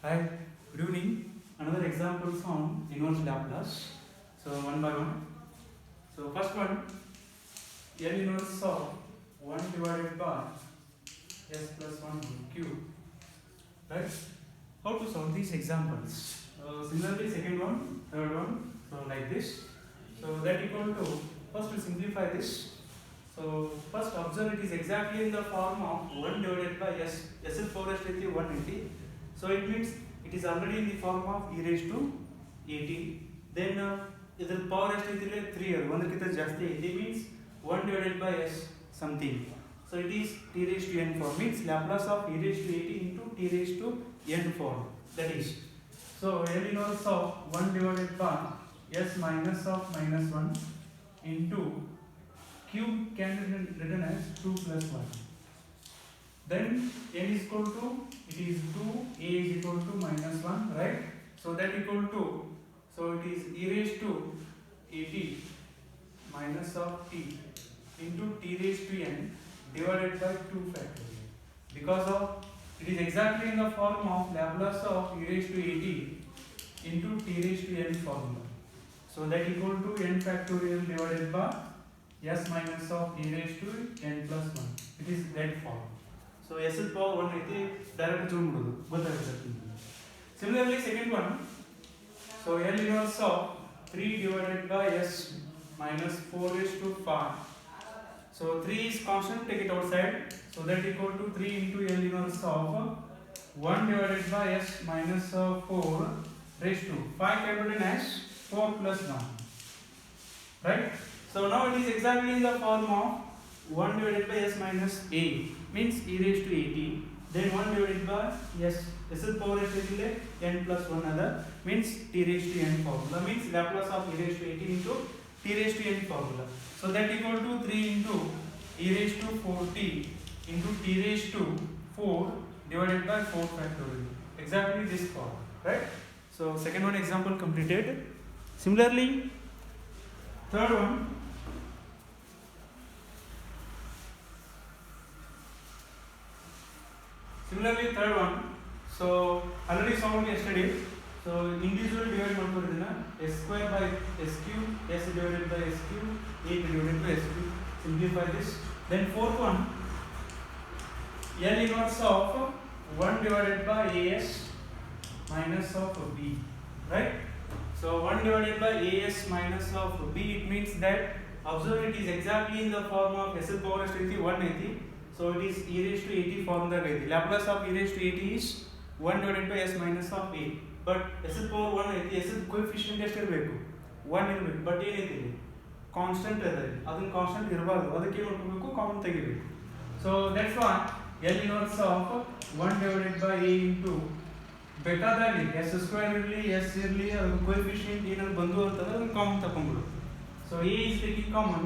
Hi, good evening. Another example from inverse Laplace. So one by one. So first one, L inverse of 1 divided by S plus 1 whole cube. Right? How to solve these examples? Similarly, second one, third one. So like this. So that equal to, first to simplify this. So first observe it is exactly in the form of 1 divided by S. S is 4 raised to 180. So it means it is already in the form of e raised to 80. Then the power raised to 3 or 1 80 means 1 divided by S something. So it is t raised to n form, means Laplace of e raised to 80 into t raised to n form. That is, so L inverse of 1 divided by S minus of minus 1 into cube can be written as 2 plus 1. Then n is equal to, it is 2, a is equal to minus 1, right? So that equal to, so it is e raised to 80 minus of t into t raised to n divided by 2 factorial. Because of, it is exactly in the form of Laplace of e raised to 80 into t raised to n formula. So that equal to n factorial divided by s minus of e raised to n plus 1. It is that form. So s is power 1 అయితే direct చూడకూడదు ಗೊತ್ತಾಗುತ್ತೆ. Similarly second one, so L inverse of 3 divided by s minus 4 raised to 5. So 3 is constant, take it outside. So that equal to 3 into L inverse of 1 divided by s minus 4 raised to 5 can be written as 4 plus 1. Right? So now it is exactly in the form of 1 divided by s minus a, means e raised to 80. Then 1 divided by s is power raised to n plus 1 other, means t raised to n formula, means Laplace of e raised to 80 into t raised to n formula. So that equal to 3 into e raised to 4t into t raised to 4 divided by 4 factorial. Exactly this form, right? So second one example completed. Similarly, third one. Similarly, third one. So already solved yesterday. So individual divide ಮಾಡ್ಕೊಳ್ತಿನ s square by s cube, s divided by s cube, 8 divided by s cube. Simplify this. Then fourth one, L inverse of 1 divided by as minus of b. Right? So 1 divided by as minus of b, it means that observe it is exactly in the form of s power raised to 180. So it is e raised to 80 form the Laplace of e raised to 80 is 1 divided by s minus of a. But s power 180, s coefficient ಎಷ್ಟು ಇರಬೇಕು 1 ಇರಬೇಕು. But ಏನೈತಿ constant ಅದ, ಅದನ್ನ constant ಇರಬಾರ್ದು, ಅದಕ್ಕೆ ಏನು ಮಾಡಬೇಕು ಕಾಮನ್ ತೆಗಿಬೇಕು. So that's why L inverse of 1 divided by a into ಬೇಕಾದಲ್ಲಿ s ಸ್ಕ್ವೇರ್ ಇರಲಿ s ಇರಲಿ ಅದರ ಕೋಎಫಿಷಿಯಂಟ್ ಏನಾದ್ರು ಬಂದು ಅಂತಂದ್ರೆ ಅದನ್ನ ಕಾಮನ್ ತಕೊಂಡ್ಬಿಡು. So a is taking common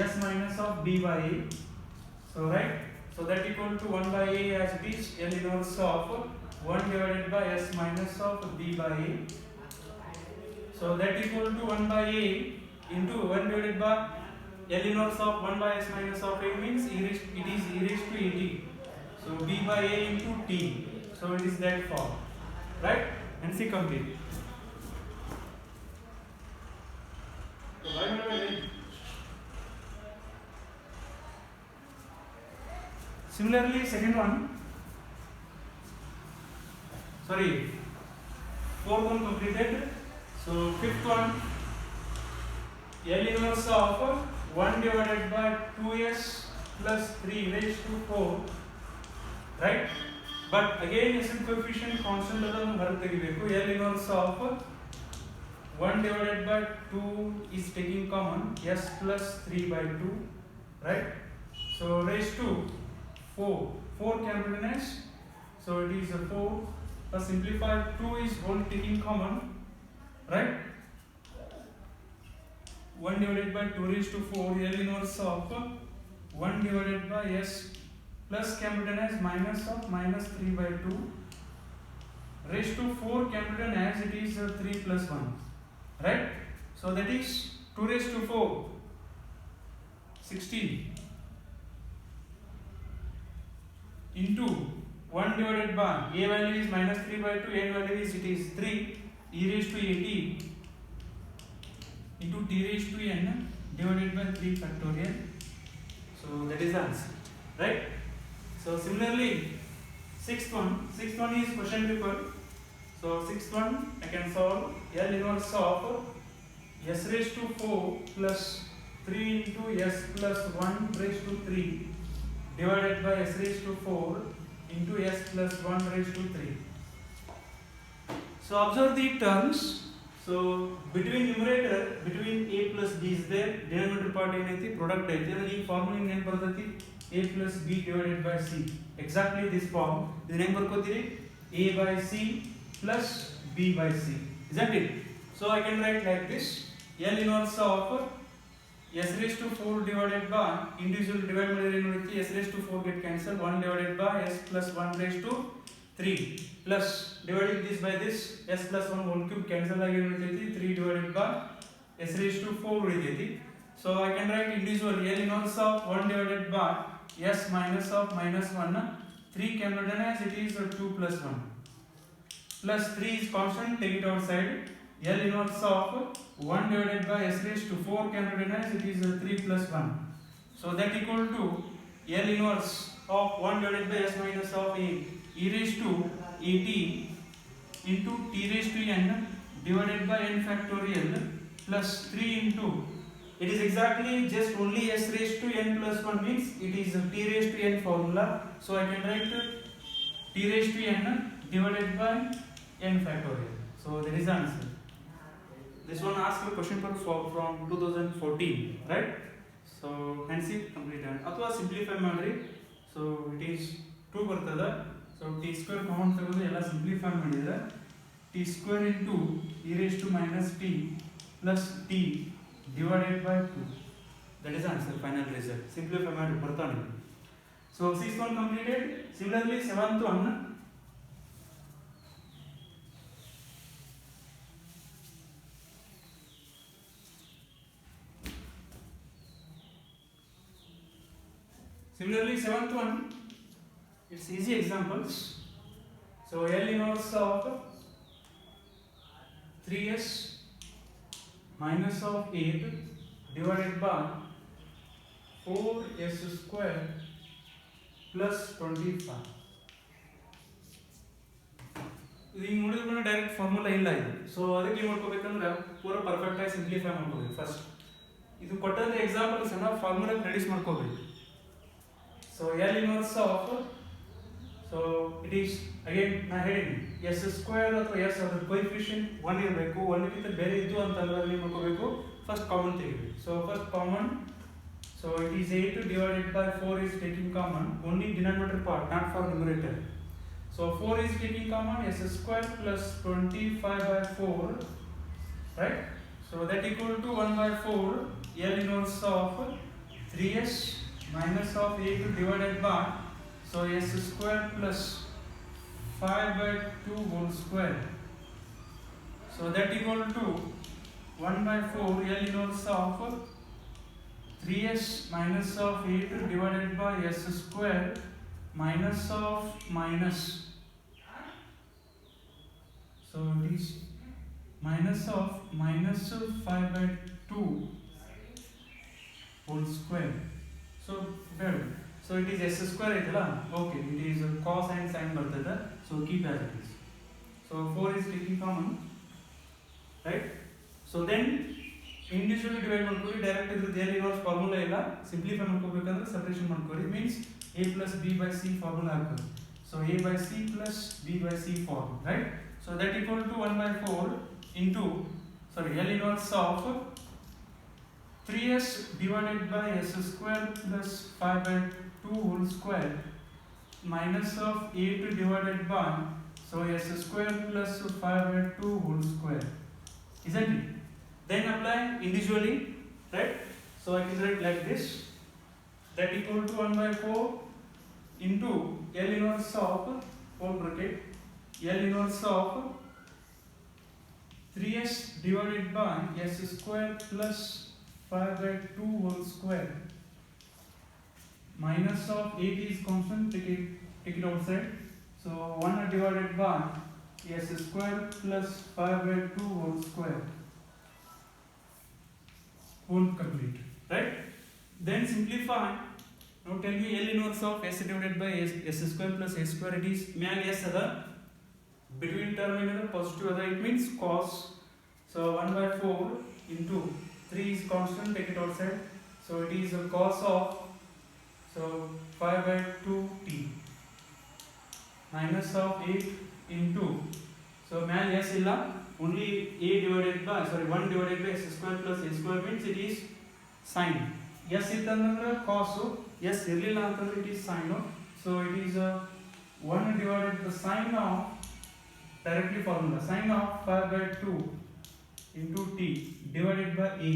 s minus of b by a. So right, so that equal to 1 by a as it is L inverse of 1 divided by s minus of b by a. So that equal to 1 by a into 1 divided by L inverse of 1 by s minus of a means it is e raised to 80. So b by a into t. So it is that form. Right? And see complete. So why not I Similarly, second one, sorry, fourth one completed. So fifth one, L inverse of 1 divided by 2s plus 3 raised to 4, right? But again, s coefficient constant adanu ಹೊರಗೆ ತೆಗಿಬೇಕು. L inverse of 1 divided by 2 is taking common s plus 3 by 2, right? So raised to 4 can be written as, so it is a 4, simplified 2 is whole taking common, right? 1 divided by 2 raised to 4, L inverse of 1 divided by s plus can be written as minus of minus 3 by 2 raised to 4 can be written as it is 3 plus 1, right? So that is 2 raised to 4, 16 into 1 divided by a value is minus 3 by 2, n value is it is 3 e raised to at into t raised to n divided by 3 factorial. So that is the answer, right? So similarly, sixth one is question paper. So sixth one I can solve L inverse of s raised to 4 plus 3 into s plus 1 raised to 3 divided by s raised to 4 into s plus 1 raised to 3. So observe the terms. So between numerator, between a plus b is there, denominator part enaiti product aithe, and ee formula ಏನು ಬರ್ತೈತಿ a plus b divided by c. Exactly this form. ಇದನ್ನ ಹೆಂಗೆ ಬರ್ಕೋತೀರಿ a by c plus b by c, isn't it? So I can write like this: L inverse of s raised to 4 divided by individual divide ಮಾಡಿದ್ರೆ ಏನು ಉಳಿಯುತ್ತೆ, s raised to 4 get cancelled, 1 divided by s plus 1 raised to 3 plus dividing this by this, s plus 1 whole cube cancel ಆಗಿ ಏನು ಉಳಿತೈತಿ, 3 divided by s raised to 4 ಉಳಿತೈತಿ. So I can write individually L inverse of 1 divided by s minus of minus 1, 3 can be written as it is 2 plus 1 plus 3 is constant, take it outside. L inverse of 1 divided by s raised to 4 can be written as it is 3 plus 1. So that equal to L inverse of 1 divided by s minus of a e raised to at into t raised to n divided by n factorial plus 3 into, it is exactly just only s raised to n plus 1 means it is a t raised to n formula. So I can write t raised to n divided by n factorial. So that is the answer. This one asked a question from 2014, right? So hence it completed. Athwa simplify madri. So it is 2 bartada. So t square common tegedu ella simplify madidre t square into e raised to minus t plus t divided by 2. That is the answer, final result. Simplify ಮಾಡಿ ಬರ್ತಾನೆ. So sixth one completed. Similarly seventh one, it's easy examples. So L inverse of 3s minus of 8 divided by 4s square plus 25. ಇದು ಹಿಂಗೆ ನೋಡಿದ್ರೆ direct formula ಇಲ್ಲ ಇದು. So ಅದಕ್ಕೆ ಏನು ಮಾಡ್ಕೋಬೇಕಂದ್ರೆ ಪೂರ ಪರ್ಫೆಕ್ಟ್ ಆಗಿ ಸಿಂಪ್ಲಿಫೈ ಮಾಡ್ಕೋಬೇಕು. ಫಸ್ಟ್ ಇದು ಕೊಟ್ಟಂತ ಎಕ್ಸಾಂಪಲ್ಸ್ ಅನ್ನ ಫಾರ್ಮುಲಾ ರೆಡಿಸ್ ಮಾಡ್ಕೋಬೇಕು. So L inverse of, so it is again ನಾ ಹೇಳಿನಿ s ಸ್ಕ್ವೇರ್ ಅಥವಾ s ಅದರ ಕೋಎಫಿಷಿಯಂಟ್ 1 ಇರಬೇಕು. 1 ಗಿಂತ ಬೇರೆ ಇದ್ದು ಅಂತಂದ್ರೆ ಏನು ಮಾಡ್ಕೋಬೇಕು, ಫಸ್ಟ್ ಕಾಮನ್ ತೆಗಿಬೇಕು. So first common, so it is 8 divided by 4 is taking common, only denominator part, not for numerator. So 4 is taking common, s square plus 25 by 4, right? So that equal to 1 by 4 L inverse of 3s minus of 8 divided by, so s square plus 5 by 2 whole square. So that equal to 1 by 4 L inverse of 3s minus of 8 divided by s square minus of minus. So it is minus of minus 5 by 2 whole square. So better. So it is s square aitala. Okay, it is cos and sin bartada. So keep as it is. So 4 is taking common, right? So then individually divide ಮಾಡ್ಕೊಳ್ಳಿ. Direct ಇದ್ರ L inverse formula ಇಲ್ಲ, simplify ಮಾಡ್ಕೋಬೇಕಂದ್ರೆ separation ಮಾಡ್ಕೊಳ್ಳಿ. Means a plus b by c formula ಹಾಕೋದು. So a by c plus b by c form, right? So that equal to 1 by 4 into, sorry, L inverse of 3s divided by s square plus 5 by 2 whole square minus of 8 divided by, so s square plus 5 by 2 whole square, isn't it? Then apply individually, right? So I can write like this, that equal to 1 by 4 into L inverse of, whole bracket, L inverse of 3s divided by s square plus 5 by 2 whole square minus of 8 is constant, take it outside, So 1 divided by s square plus 5 by 2 whole square won't complete, right? Then simplify. Now tell me L inverse of s divided by s square plus a square. It is ಮ್ಯಾಗ s ಅದ between term ಏನಿದೆ positive ಅದ, it means cos. So 1 by 4 into 3 is constant, take it outside. So it is a cos of, so 5 by 2t minus of 8 into, so ಮ್ಯಾಗ s ಇಲ್ಲ, only a divided by, sorry 1 divided by s square plus a square means it is sin. s ಇತ್ತಂದ್ರೆ cos, s ಇರಲಿಲ್ಲ ಅಂತಂದ್ರೆ it is sin. So it is 1 divided by sin of, directly formula, sin of 5 by 2 into t divided by a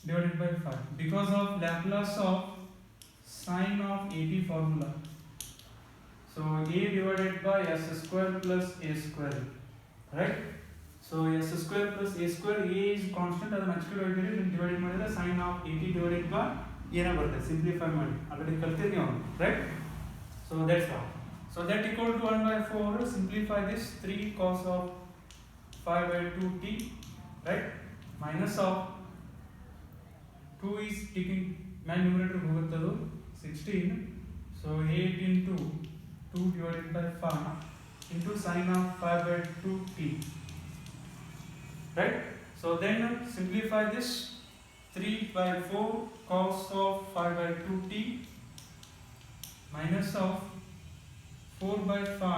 divided by 5 because of Laplace of sin of 80 formula. So a divided by s square plus a square, right? So s square plus a square, a is constant, ಅದನ್ನ ಹಚ್ಕೊಂಡು ಹೋಗಿರಿ, divide ಮಾಡಿದ್ರೆ sin of 80 divided by ಏನ ಬರುತ್ತೆ, simplify ಮಾಡಿ, already ಕಲ್ತಿರಿ ನೀವು, right? So that's all. So that equal to 1 by 4, simplify this, 3 cos of 5 by 2t, right? Minus of 2 is taking man numerator ಹೋಗುತ್ತದು 16, so 8 into 2 divided by 5 into sin of 5 by 2t, right? So then simplify this, 3 by 4 cos of 5 by 2t minus of 4 by 5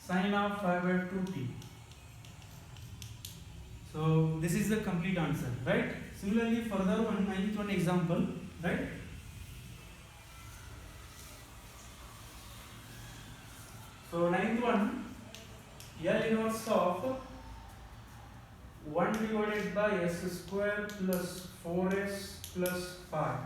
sin of 5 by 2t. So this is the complete answer, right? Similarly, further one, ninth one example, right? So ninth one, L inverse of 1 divided by s square plus 4s plus 5